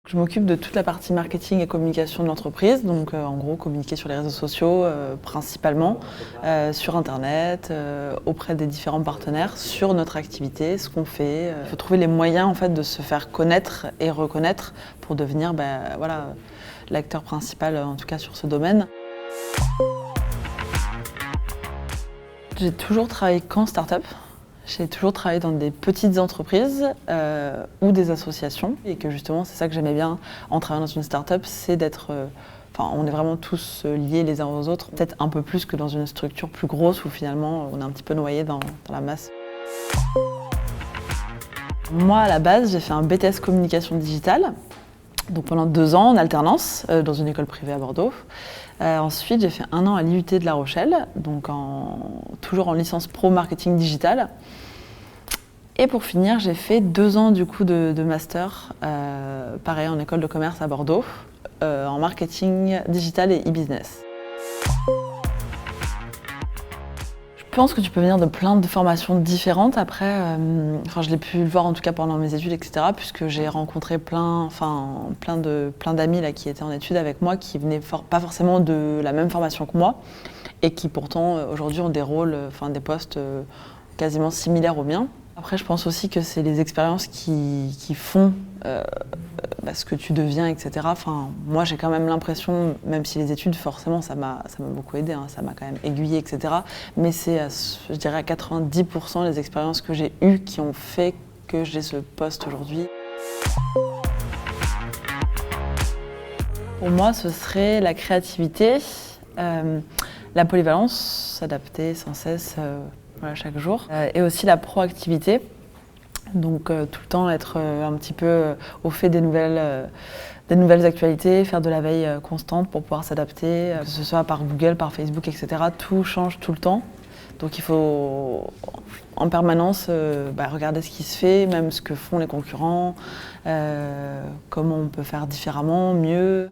Je m'occupe de toute la partie marketing et communication de l'entreprise, donc en gros communiquer sur les réseaux sociaux principalement, sur internet, auprès des différents partenaires, sur notre activité, ce qu'on fait. Il faut trouver les moyens en fait, de se faire connaître et reconnaître pour devenir voilà, l'acteur principal en tout cas sur ce domaine. J'ai toujours travaillé qu'en start-up. J'ai toujours travaillé dans des petites entreprises ou des associations et que justement c'est ça que j'aimais bien en travaillant dans une start-up, c'est d'être, on est vraiment tous liés les uns aux autres, peut-être un peu plus que dans une structure plus grosse où finalement on est un petit peu noyé dans la masse. Moi à la base j'ai fait un BTS communication digitale, donc pendant 2 ans en alternance dans une école privée à Bordeaux. Ensuite j'ai fait 1 an à l'IUT de La Rochelle, donc toujours en licence pro marketing digital. Et pour finir, j'ai fait 2 ans du coup de master, pareil en école de commerce à Bordeaux, en marketing digital et e-business. Je pense que tu peux venir de plein de formations différentes. Après, je l'ai pu le voir en tout cas pendant mes études, etc. Puisque j'ai rencontré plein d'amis là, qui étaient en études avec moi, qui venaient pas forcément de la même formation que moi, et qui pourtant aujourd'hui ont des rôles, des postes quasiment similaires aux miens. Après, je pense aussi que c'est les expériences qui font ce que tu deviens, etc. Moi, j'ai quand même l'impression, même si les études, forcément, ça m'a beaucoup aidé, hein, ça m'a quand même aiguillé, etc. Mais c'est, je dirais, à 90% les expériences que j'ai eues qui ont fait que j'ai ce poste aujourd'hui. Pour moi, ce serait la créativité, la polyvalence, s'adapter sans cesse. Voilà, chaque jour. Et aussi la proactivité, donc tout le temps être un petit peu au fait des nouvelles actualités, faire de la veille constante pour pouvoir s'adapter, que ce soit par Google, par Facebook, etc. Tout change tout le temps, donc il faut en permanence regarder ce qui se fait, même ce que font les concurrents, comment on peut faire différemment, mieux.